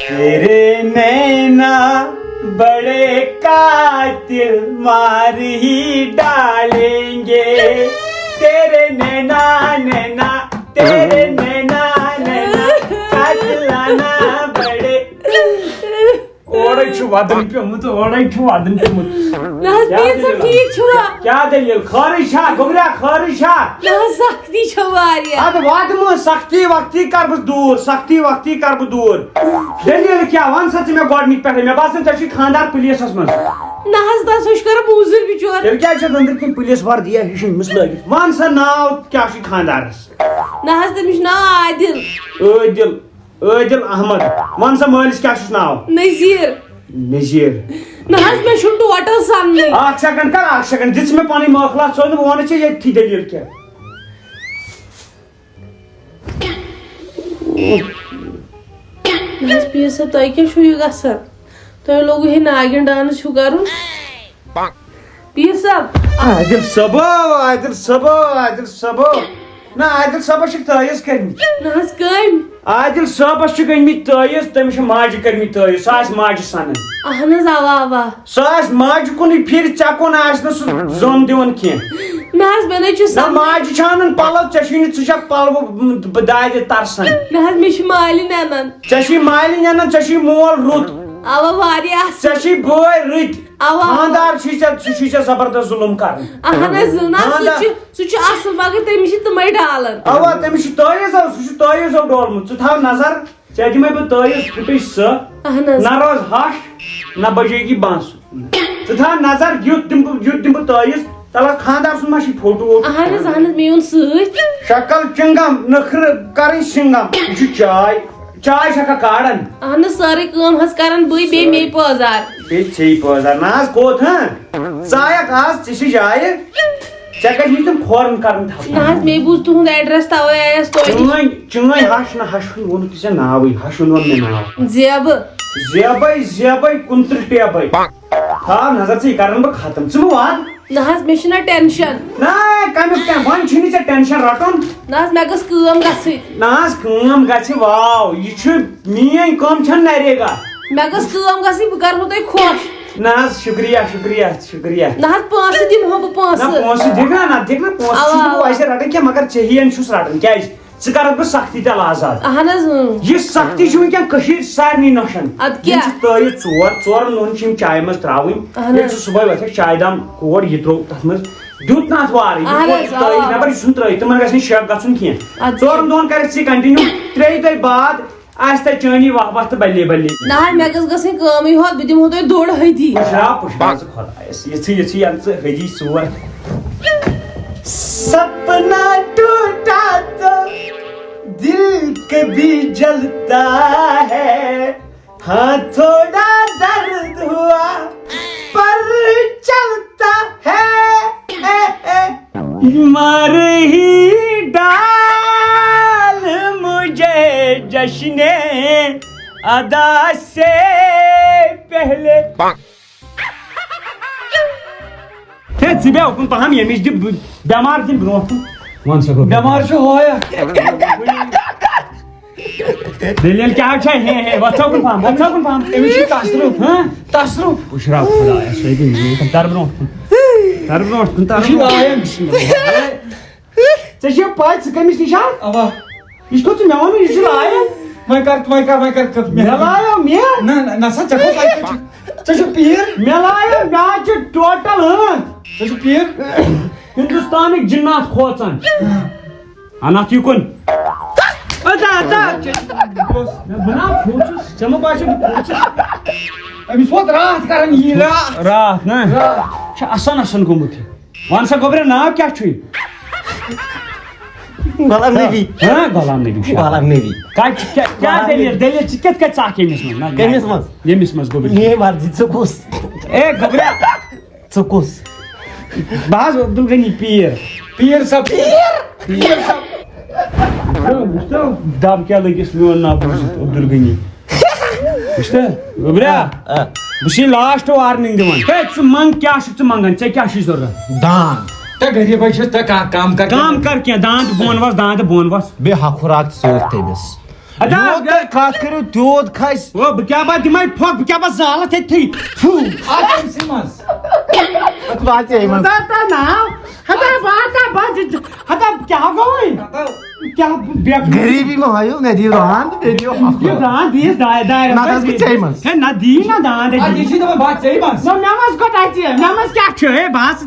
تیرے نینا بڑے قاتل مار ہی ڈالیں گے تیرے نینا نینا تیرے نینا نینا قاتلانا بڑے اوڑے چھو ودن پیمت اوڑے چھو ودن پیمت ناز پیر سب ٹھیک چھوا کیا دلیل خارش ہے گبرا خارش ہے ناز سختی چھو واریاں اد وادم سختی وقتی کر بس دور سختی وقتی کر بس دور دلیل کیا ون سچ میں گوڈنک پہ میں باسن ژے خاندار پولیسس من ناز دا سوچ کر موزر بچور تیل کیا چھ اندر کن پولیس وردی ہشن مس لگت ون سا ناو کیا چھ خاندارس ناز تمش ناو عادل عادل احمد ون سا مالس کیا چھ ناو نذیر نذیر ناز میں چھن ٹوٹل سامنے اکھ سیکنڈ دس میں پانی مخلا چھ بہ ون چھ یہ تھی دلیل کیا ناز پیر صاحب تۄہہِ کیٛاہ چھُو یہِ گژھان تۄہہِ لوگوٗ ہے ناگِن ڈانس چھُو کرُن پیر صاحب عادل صٲبو نہ عادل صٲبس چھ تٲیز کرمٕتۍ ناز کٔمۍ عادل صٲبس چھ گٔمٕتۍ تٲیز تٔمِس چھ ماجہِ کٔرمٕتۍ تٲیز سۄ آسہِ ماجہِ سنان اہن حظ اوا سۄ آسہِ ماجہِ کُنُے پھِرِ ژےٚ کُن آسہِ نہٕ سُہ زوٚن دِوان کینٛہہ ناز مےٚ نَے چھُ نہ ماجہِ چھِ انان پلو ژےٚ چھُے نہٕ ژٕ چھکھ پلوٕ دادِ ترسان ناز مےٚ چھِ مالِنۍ انان ژےٚ چھُے مالِنۍ انان ژےٚ چھُے مول رُت اوا واریاہ اصل ژےٚ چھُے بٲے رٕتۍ اوا خاندار چھُے ژےٚ سُہ چھُے ژےٚ زبردست ظُلم کران اہن حظ ناز سُہ چھُ اصل مگر تٔمِس چھِ تِمے ڈالان اوا تٔمِس چھُ تٲیزو سُہ چھُ تٲیزو ڈولمُت ژٕ تھاو نظر ژےٚ دِمے بہٕ تٲیز پھٕٹٕج سۄ اہن حظ نہ روز ہش نہ بجے گی بانس ژٕ تھاو نظر یُتھ دِمہٕ بہٕ تٲیز تلہ خاندار سُنٛد ما چھُے فوٹو اہن حظ مےٚ اوٚن سۭتۍ شکل چنگم نخرٕ کرٕنۍ سنگم یہِ چھُ چاے چھکھا کاڑن اہن حظ سٲرٕے کٲم حظ کران بٕے بیٚیہِ مے پٲزار بیٚیہِ ژےٚ پٲزار نہ حظ کوٚت ژٕ آیکھ آز ژےٚ چھِ جایہِ ژےٚ کتہِ چھِ تِم کھورن کرٕنۍ تھپھ نہ حظ مے بوٗز تُہُنٛد ایڈرس توے آیس توتہِ چٲنۍ ہش نہ ہش ووٚنُتھ ژےٚ ناوٕے ہش ووٚن مےٚ ناو زیبے 29 ٹیبے تھاو نظر ژٕ یہِ کرن بہٕ ختم ژٕ مہ وات نہ حظ مےٚ چھُنہ ٹینشن نہ کمیُک وۄنۍ چھُنہٕ ژےٚ ٹینشن رٹُن نہ حظ مےٚ گٔژھ کٲم گژھٕنۍ نہ حظ کٲم گژھِ واو یہِ چھُ میٲنۍ کٲم چھنہٕ نریگا مےٚ گٔژھ کٲم گژھٕنۍ بہٕ کرہو تۄہہِ خۄش نہ حظ شُکریہ نہ حظ پونٛسہٕ دِمہو بہٕ نہ پونٛسہٕ دِکھ نا پونٛسہٕ چھُس بہٕ ویسے رٹان کینٛہہ مگر ژےٚ چھُس رٹان کیازِ ژٕ کرکھ بہٕ سختی تل آزاد اہن حظ یہِ سختی چھِ وٕنکٮ۪ن کٔشیٖرِ سارنٕے نۄشن ادٕ کیٛاہ تٲیِز ژورن دۄہن چھِ یِم چایہِ منٛز تراوٕنۍ ییٚلہِ ژٕ صبحٲے وۄتھکھ چایہِ دام کوڑ یہِ تروو تتھ منٛز دیُت نہٕ اتھ وارٕ نٮ۪بر یہِ چھُنہٕ ترٲیِتھ تِمن گژھِ نہٕ شک گژھُن کینٛہہ 4 دۄہن کرکھ ژٕ کنٹِنیو 3 دۄہہِ بعد آسہِ تتہِ چٲنی وقت بلے نہ حظ مےٚ گٔژھ گژھٕنۍ کٲمٕے ہوت بہٕ دِمہو تۄہہِ دوٚڑ ہدی پُشراو ژٕ خۄدایس یِژھٕے ین ژٕ ہدی ژور سپنا ٹوٹا تو دل کبھی جلتا ہے ہاں تھوڑا درد ہوا پر چلتا ہے مار ہی ڈال مجھے جشن ادا سے پہلے ژٕ بیٚہہ اُکُن پہم ییٚمِس دِ بٮ۪مار دِن برونٛٹھ کُن وَن سا بٮ۪مار چھُ ہویا دلیل کیٛاہ چھےٚ وۄتھ سا کُن پہم أمِس چھُ تسرُف پُشراو خۄدایس تر برونٛٹھ کُن ژےٚ چھےٚ پاے ژٕ کٔمِس نِش اوا یہِ چھُ ژٕ مےٚ ووٚنُے یہِ چھُ لایان وۄنۍ کر مےٚ لایو مےٚ نہ سا ژےٚ چھُ پیٖر مےٚ لایو مےٚ حظ چھُ ٹوٹل ژےٚ چھُ پیٖر ہندوستانٕکۍ جِنات کھوژان اناتھ یِکُن بناو کھوٗژُس ژےٚ مہ باسیو بہٕ کھوٗژُس أمِس ووت راتھ کران یی راتھ نا چھُ اَسان گوٚمُت یہِ وَن سا گوٚبرا ناو کیٛاہ چھُے غلام نبی غلام نبی کیٛاہ دلیل ژٕ کِتھ کٔنۍ ژاکھ ییٚمِس منٛز گوٚبُر میٲنۍ مرضی ژٕ کُس اے گوٚبرا ژٕ کُس بہٕ حظ عبدل غنی پیٖر صٲب دب کیٛاہ لٔگِس میون ناو بوٗزِتھ عبدل غنی وٕچھتہٕ گوٚبرا بہٕ چھُے لاسٹ وارنِنٛگ دِوان ہے ژٕ منٛگ کیٛاہ چھُکھ ژٕ منٛگان ژےٚ کیٛاہ چھُے ضروٗرت دان تہ غریٖبے چھُس تہ کام کر کر کینٛہہ دان تہٕ بۄن وس بیٚیہِ ہۄکھ خُراک تہِ سۭتۍ تٔمِس کت کرو تیوت کھس بہ کیا با دمے پھک بہ کیا با زالت تھی بات ہتا ناو ہتا باتا باج ہتا کیا گوئی کیا غریبی میں آیو میں دی ران یہ دان دیس دائر ہے نہ دی نہ دان دے یہ چھ دم بات چھ بس نماز کو تاچ نماز کیا چھ بس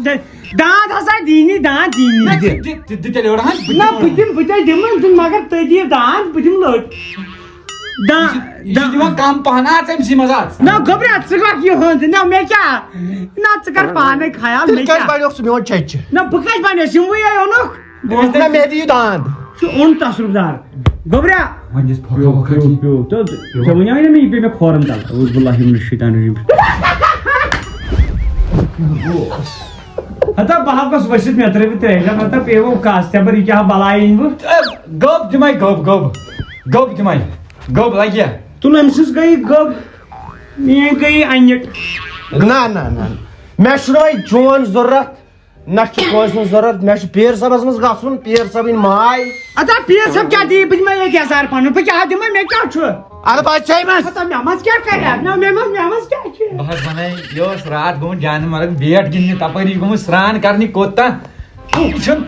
دان ہسا دینی دان دینی دتے لڑان نہ بتم دم مگر تدی دان بتم لٹ دیوان کام پہنا ژم سی مزاج نہ گبرا ژگر یہ ہوند نہ میں کیا نہ ژگر پانے خیال میں کیا کیا بڑو سو میون چچ نہ بکاش بنے سموی اونو نہ میں دی دان اون تصرف دار گبرا ونجس پھکو تو ونیا میں یہ میں کھورم تل اعوذ باللہ من الشیطان الرجیم ہتا بہا کس وسط میں ترے ترے ہتا پیو کاستبر یہ کیا بلاین بو گوب دمائی گوب دمائی گوب لگیا تو لمسس گئی گب یہ گئی انٹ نہ نہ نہ میں چھوئی چون ضرورت نہ کوس ضرورت میں پیر صاحبس مز گژھن پیر صاحبن ماے اتا پیر صاحب کیا دی بج میں 1000 پن بہ کیا دم میں کیا چھ ارے بات چھ مس ہتا نماز کیا کریا نہ نماز کیا چھ بہت بنائی یہ رات گوم جان مرگ بیٹ گن تپری گوم سران کرنی کوتا یہ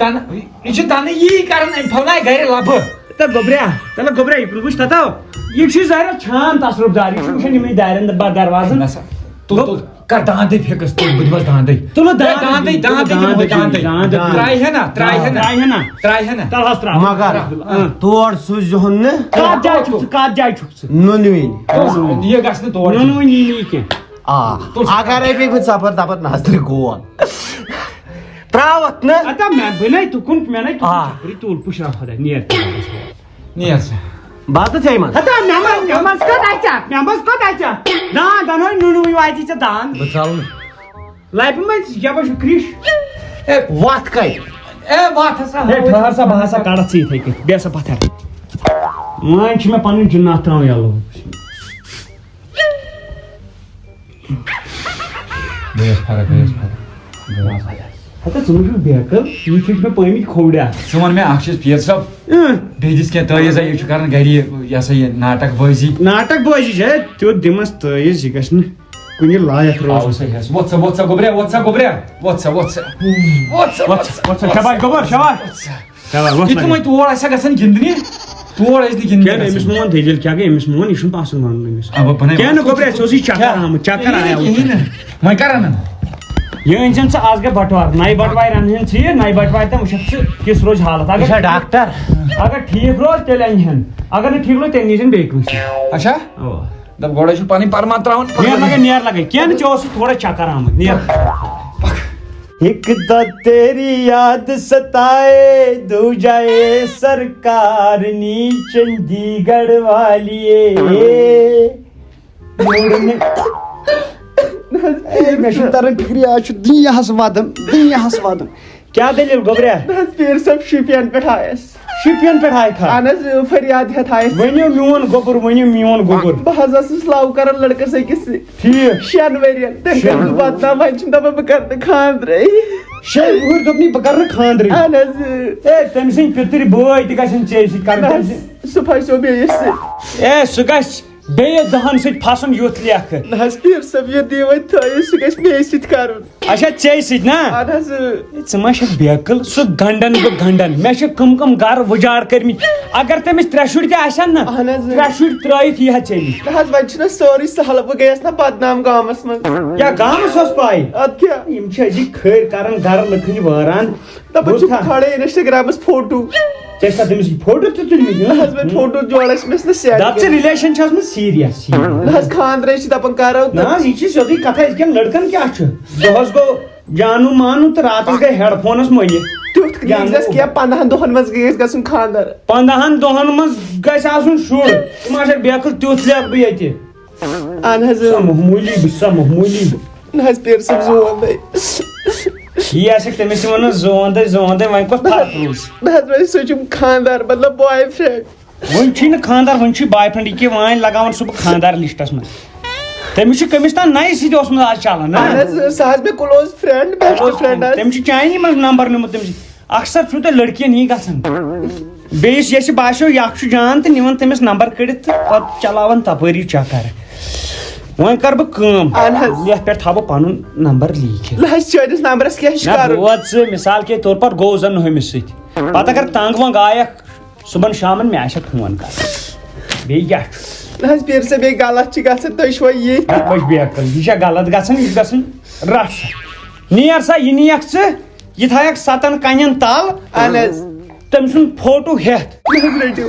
تن یہ کرن پھلنا گھر لب تا گبرا یہ پوچھ تا یہ چھ ظاہر چھان تصرف دار یہ چھ نمی دارن دروازن تو کر داندے پھکس تو بدمس داندے تو داندے ترائی ہے نا تل ہسرا مگر توڑ سوز ہن کات جائے چھک نونوین یہ گژھن تور نونوین نہیں کی اگر اے بھی سفر تپر نظر گول پراوت نا اتا میں بنائی تو کن میں نہیں تو تول پوچھنا خدا نیر سے بات چھ مس ہتا نماز کو داچا دان نونوی واجی چ دان بچال لائف میں کیا بش کرش وات کئی اے وات ہسا اے ٹھہر سا بہا سا کڑت سی تھے کہ بے سا پتھر مان چھ میں پن جنات تراو یالو بیس فرق ہتا سمجھ بیکل یہ چھ میں پمی کھوڑا سون میں اخ پیر صاحب بیس کیا تیز یہ چھ کرن گری یہ سا یہ ناٹک بازی ہے تو دمس تیز یہ گژھن کنی لایق روز واتس گوبریا شاباش گوبر شاباش یہ میں تور ایسا گژھن گندنی تور ایس کیا گندنی امس مون دلیل کیا گئی امس مون یہ پاسن ون کیا نہ گوبر سوسی چکر آیا میں کرن یہ انجن سے آج گئے بٹوار نئی بٹوار انہن چھ نئی بٹوار تم وچھ کس روز حالت اگر ڈاکٹر اگر ٹھیک روز تیل انہن اگر نہ ٹھیک روز تیل نیجن بیکن اچھا دب گوڑے چھ پانی پرما تراون نیر لگے کیا نہ چوس تھوڑا چکر آمد نیر ایک تو تیری یاد ستائے دو جائے سرکار نی چندی گڑھ والیے میں تران فکری آج دنیا ودم کیا دلیل گوبریا پیر صاحب شپین پہ آئے کھا اہن فریاد ہتھ آئے ونیو میون گوبر بہ حس لو کران لڑکس أکس ٹھیک 6 ورین تم کر بدنام ون دپان بہ کر خاندر 6 وہر دپنی بہ کر خاندر اہن اے تم سن پتر بوے تہ گژھن ژے سۭتۍ کرن سہ پھسو بیس اے سہ گژھِ بیٚیہِ 10 سۭتۍ پھسُن یُتھ لیکھٕ نہ پیر صاحب یہ دی وۄنۍ تھٲیِو سہ گژھِ مے سۭتۍ کرُن اچھا ژے سۭتۍ نا اہن ژٕ ما چھکھ بیکل سُہ گنڈن بہٕ گنڈن مےٚ چھِ کم گرٕ وُجاڑ کٔرمٕتۍ اگر تٔمِس 3 شُرۍ تہِ آسن نا 3 شُرۍ ترٲیِتھ یی ہا ژے نِش نہ وۄنۍ چھُنہ سورُے سہل بہٕ گٔیس نا بدنام گامس منٛز کیٛاہ گامس ٲس پاے ادٕ کیٛاہ یِم چھِ أزِکۍ کھٔرۍ کران گرٕ لٕکھٕنۍ وٲران دپان چھِ کھڑے انسٹاگرامس فوٹو ژےٚ چھا تٔمِس فوٹو تہِ تُلمٕتۍ نہ حظ وۄنۍ فوٹو جوڑس مےٚ نا سیٹ دپ ژٕ رِلیشن چھِ ٲسمٕژ سیٖریس نہ حظ خاندرے چھِ دپان کرو نہ حظ یہِ چھِ سیوٚدُے کتھا أزکٮ۪ن لڑکن کیٛاہ چھُ دۄہس گوٚو جانو مانو تہٕ راتس گٔے ہیڈ فونس مٔنِتھ تیُتھ گژھِ کینٛہہ 15 دۄہن منٛز گٔیس گژھُن خاندر 15 دۄہن منٛز گژھِ آسُن شُر ژٕ ما چھکھ بیکل تیُتھ لیکھ بہٕ ییٚتہِ اہن حظ محموٗلی بہٕ چھُس سا محموٗلی نہ حظ پیر صاحب زوندے یی آسٮ۪کھ تٔمِس تہِ وَنان زوندے وۄنۍ کۄس فرق روٗز نہ حظ وۄنۍ سُہ چھُم خاندار مطلب بوائے فرینڈ وۄنۍ چھُے نہٕ خاندار وۄنۍ چھُے باے فرینڈ یہِ وۄنۍ لگاوان سُہ بہٕ خاندار لسٹس منٛز تٔمِس چھُ کٔمِس تام نَیہِ سۭتۍ اوسمُت آز چلان نا اہن حظ سُہ حظ مےٚ کلوز فرینڈ بیسٹ فرینڈ حظ تٔمِس چھُ چانہِ منٛز نمبر نیوٗمُت تٔمِس اکثر چھُو تۄہہِ لڑکِین یی گژھان بیس یہ باسو یہ جان تو نوان تمس نمبر کڑت تو پتہ چلاوان تپری چکر وۄنۍ کر بہٕ کٲم یتھ پٮ۪ٹھ تھاو بہٕ پنُن نمبر لیٖکھِتھ لہس چٲنِس نمبرس کیٛاہ چھُ کرُن ووت ژٕ مثال کے طور پر گوٚو زن ہُمِس سۭتۍ پتہٕ اگر تنگ ونگ آیکھ صبحن شامن مےٚ آسٮ۪کھ فون کرُن بیٚیہِ کیٛاہ چھُ لہس پیر صٲب بیٚیہِ غلط چھِ گژھان تُہۍ چھُوا یہِ بچ بیکل یہ چھا غلط گژھان یہ گژھن رش نیر سا یہ نیکھ ژٕ یہ تھایکھ 7 کنین تل اہن حظ تم سن فوٹو ہیتھ لہس رٔٹِو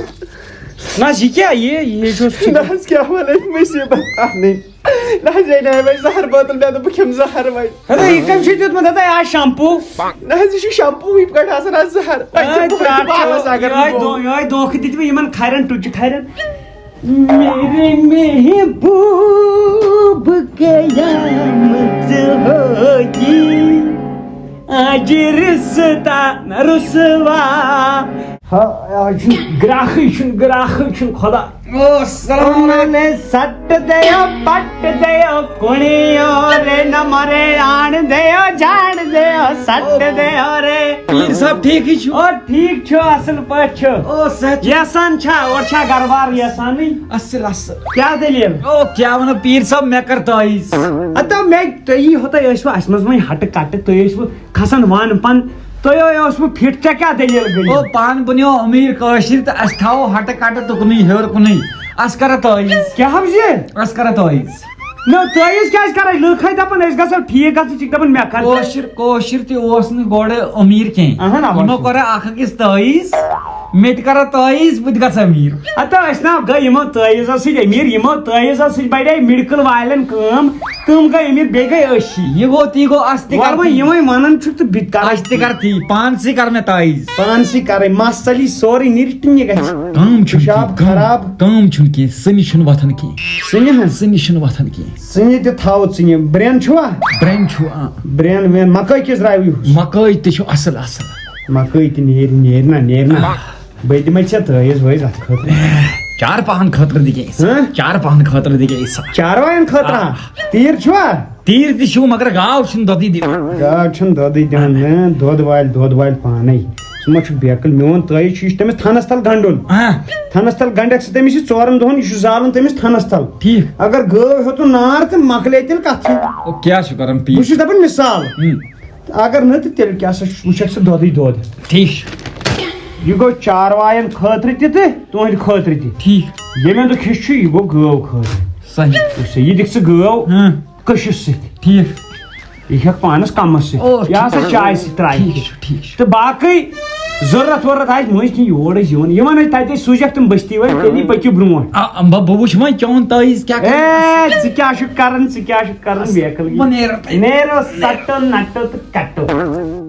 نہ یہ کیا یہ لہس کیٛاہ وَنہٕ مُصیٖبت اہنٕے لہس اَنے وۄنۍ زہر بٲتل مےٚ دوٚپ بہٕ کھٮ۪مہٕ زہر وۄنۍ یہ کم چھ دیُتمُت ہتا آز شمپوٗ نہ حظ یہِ چھُ شمپوٗوٕے پٮ۪ٹھ آسان آز زہر یہے دھوکہ دِتوٕ یِمن کھرٮ۪ن ٹُچہِ کھرٮ۪ن میرے محبوب قیامت ہوگی آج رستا نہ رسوا آج گراکھٕے چھُنہٕ خدا سٹ دیو پٹ دیو کُنیو رے نمرے آن دیو جان دیو سٹ دیو رے پیر صاحب ٹھیک ہی چھو ٹھیک چھو اصل پٲٹھۍ چھو یسان چھا اور چھا گھر بار یسانٕے اصل کیا دلیل کیا ونو پیر صاحب مےٚ کر تٲیٖز اتا مےٚ تُہی ہوتاے ٲسوٕ اسہِ منٛز وۄنۍ ہٹہٕ کٹہٕ تُہۍ ٲسوٕ کھسان وان پن تُہۍ اوسوٕ فٹ ژےٚ کیٛاہ دلیل گٔے پان بنیو امیر کٲشِر تہٕ أسۍ تھاوو ہٹہٕ کٹہٕ تُکنُے ہیوٚر کُنُے أسۍ کرو تٲیٖز کیٛاہ حظ یہِ أسۍ کرو تٲیٖز نہ تٲیٖز کیٛازِ کرے لُکھ ہے دپان أسۍ گژھو ٹھیٖک گژھو ژٕ چھِکھ دپان مےٚ کر کٲشِر تہِ اوس نہٕ گۄڈٕ أمیٖر کینٛہہ یِمو کوٚر اکھ أکِس تٲیٖز مےٚ تہِ کرو تٲیٖز بہٕ تہِ گژھٕ أمیٖر اتا أسۍ نا گٔے یِمو تٲیٖزو سۭتۍ أمیٖر یِمو تٲیٖزو سۭتۍ بڑے میڈکل والٮ۪ن کٲم تِم گٔے أمیٖر بیٚیہِ گٔے أسی یہِ گوٚو تی گوٚو اَسہِ تہِ کر یِمے ونان چھُکھ تہٕ بہٕ تہِ اَسہِ تہِ کر تی پانسٕے کر مےٚ تٲیٖز پانسٕے کرٕنۍ مس ژلی سورُے نیٖرِتھ یہِ گژھِ کٲم پِشاب خراب کٲم چھُنہٕ کینٛہہ سٕنہِ چھُنہٕ وۄتھان کینٛہہ ژٕنہِ حظ ژٕنہِ چھُنہٕ وۄتھان کینٛہہ ژٕنہِ تہِ تھاوو ژٕنہِ برٛین چھُوا برٛین چھُ برٛین وین مکٲے کِس درٛاوِ مکٲے تہِ چھُ اصل اصل مکٲے تہِ نیرِ نہ بہٕ دِمے ژےٚ تٲیٖز وٲیِز اتھ خٲطرٕ چارپاہن خٲطرٕ دِگے چارپاہن خٲطرٕ دِگے چاروایَن خٲطرٕ تیٖر چھُوا تیٖر تہِ چھُ مگر گاو چھُنہٕ دۄدٕے دِوان گاو چھُنہٕ دۄدٕے دِوان نہ دۄد والہِ پانے ژٕ ما چھُکھ بیکٕل میون تٲیٖز چھُ یہِ چھُ تٔمِس تھنس تل گنڈُن تھنس تل گنڈکھ ژٕ تٔمِس یہِ 4 دۄہن یہِ چھُ زالُن تٔمِس تھنس تل ٹھیٖک اگر گٲو ہیوٚتُن نار تہٕ مکلے تیٚلہِ کتھٕے کیٛاہ چھُ کران بہٕ پیر چھُس دپان مثال اگر نہٕ تہٕ تیٚلہِ کیٛاہ سا وٕچھکھ ژٕ دۄدٕے دۄد ٹھیٖک چھُ یہِ گوٚو چاروایَن خٲطرٕ تہِ تہٕ تُہنٛدِ خٲطرٕ تہِ ٹھیٖک ییٚمہِ اندُک حصہٕ چھُ یہِ گوٚو گٲو خٲطرٕ صحیح یہِ دِکھ ژٕ گٲو کٔشِس سۭتۍ ٹھیٖک یہِ ہٮ۪کھ پانس کمس سۭتۍ یہِ ہسا چاے سۭتۍ ترٛایہِ تہٕ باقٕے ضروٗرت وۄرت آسہِ مٔنٛزۍ کینٛہہ یور ٲسۍ یِوان یِمن ٲسۍ تتہِ سوٗزکھ تِم بستی وٲلۍ تیٚلی پٔکِو برٛونٛٹھ بہٕ وٕچھ وۄنۍ چون تٲیٖز کیٛاہ ژٕ کیٛاہ چھُکھ کران بیکٕل نیرو سٹو نٹو تہٕ کٹو